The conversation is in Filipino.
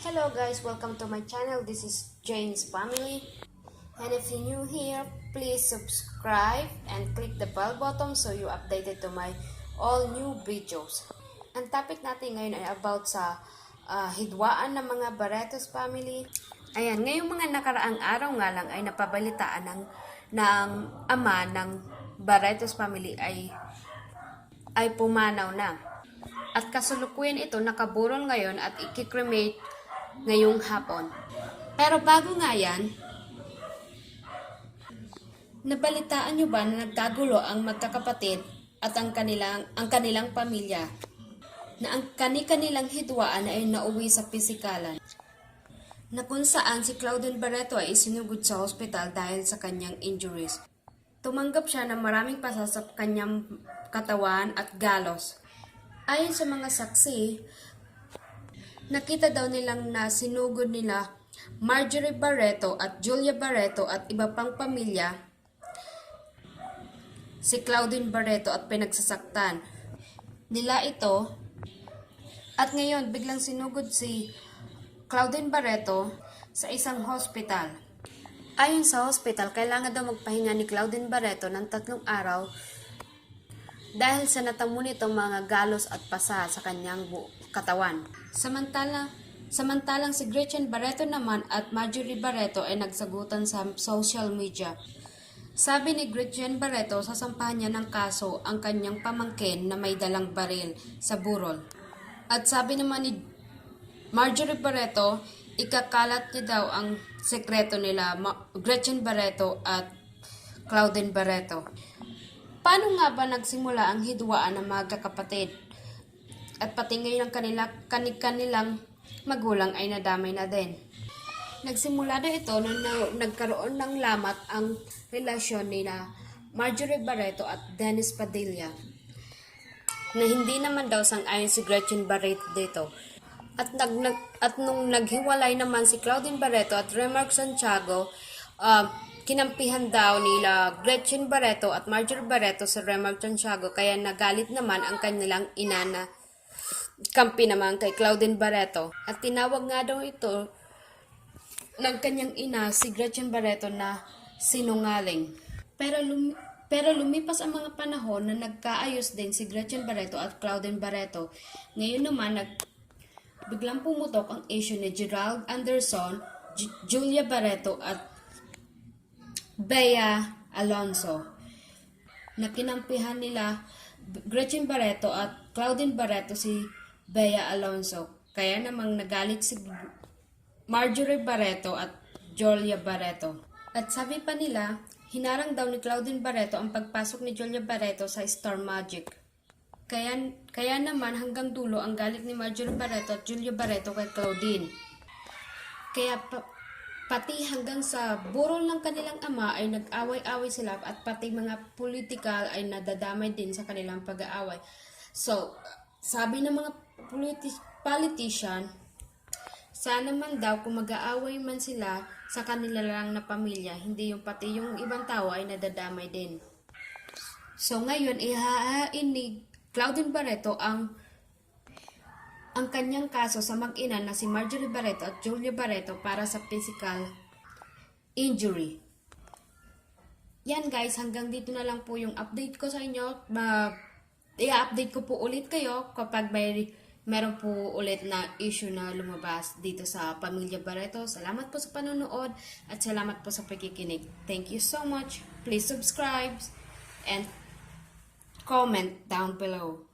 Hello guys, welcome to my channel. This is Jane's Family. And if you're new here, please subscribe and click the bell button so you updated to my all new videos. Ang topic natin ngayon ay about sa hidwaan ng mga Barretos family. Ayan, ngayong mga nakaraang araw nga lang ay napabalitaan ng ama ng Barretos family ay pumanaw na. At kasalukuyan ito nakaburol ngayon at ikikremate ngayong hapon. Pero bago nga yan, nabalitaan nyo ba na nagkagulo ang magkakapatid at ang kanilang pamilya na ang kanilang hidwaan ay nauwi sa pisikalan, na kung saan si Claudine Barreto ay isinugod sa hospital dahil sa kanyang injuries. Tumanggap siya ng maraming pasa sa kanyang katawan at galos. Ayon sa mga saksi, nakita daw nilang na sinugod nila Marjorie Barreto at Julia Barreto at iba pang pamilya si Claudine Barreto at pinagsasaktan nila ito. At ngayon, biglang sinugod si Claudine Barreto sa isang hospital. Ayon sa hospital, kailangan daw magpahinga ni Claudine Barreto ng 3 araw dahil sa natamo nitong mga galos at pasa sa kanyang katawan. Samantalang si Gretchen Barreto naman at Marjorie Barreto ay nagsagutan sa social media. Sabi ni Gretchen Barreto, sasampahan niya ng kaso ang kanyang pamangkin na may dalang baril sa burol. At sabi naman ni Marjorie Barreto, ikakalat niya daw ang sekreto nila Gretchen Barreto at Claudine Barreto. Paano nga ba nagsimula ang hidwaan ng mga kakapatid? At pati ngayon ang kanilang magulang ay nadamay na din. Nagsimula na ito nung nagkaroon ng lamat ang relasyon nila Marjorie Barreto at Dennis Padilla, na hindi naman daw sang-ayon si Gretchen Barreto dito. At nung naghiwalay naman si Claudine Barreto at Remark Santiago, kinampihan daw nila Gretchen Barreto at Marjorie Barreto sa Remark Santiago, kaya nagalit naman ang kanilang ina na kampi naman kay Claudine Barreto. At tinawag nga daw ito ng kanyang ina si Gretchen Barreto na sinungaling. Pero lumipas ang mga panahon na nagkaayos din si Gretchen Barreto at Claudine Barreto. Ngayon naman biglang pumutok ang issue ni Gerald Anderson, Julia Barreto at Bea Alonso, na kinampihan nila Gretchen Barreto at Claudine Barreto si Bea Alonso. Kaya namang nagalit si Marjorie Barreto at Julia Barreto. At sabi pa nila, hinarang daw ni Claudine Barreto ang pagpasok ni Julia Barreto sa Star Magic. Kaya naman hanggang dulo ang galit ni Marjorie Barreto at Julia Barreto kay Claudine. Kaya pati hanggang sa burol ng kanilang ama ay nag-away-away sila at pati mga political ay nadadamay din sa kanilang pag-aaway. So, sabi ng mga politician, sana man daw kung mag-aaway man sila sa kanila lang na pamilya, hindi yung pati yung ibang tao ay nadadamay din. So ngayon, ihahain ni Claudine Barreto ang kanyang kaso sa mag-ina na si Marjorie Barreto at Julia Barreto para sa physical injury. Yan guys, hanggang dito na lang po yung update ko sa inyo. I-update ko po ulit kayo kapag meron po ulit na issue na lumabas dito sa Pamilya Barreto. Salamat po sa panonood at salamat po sa pakikinig. Thank you so much. Please subscribe and comment down below.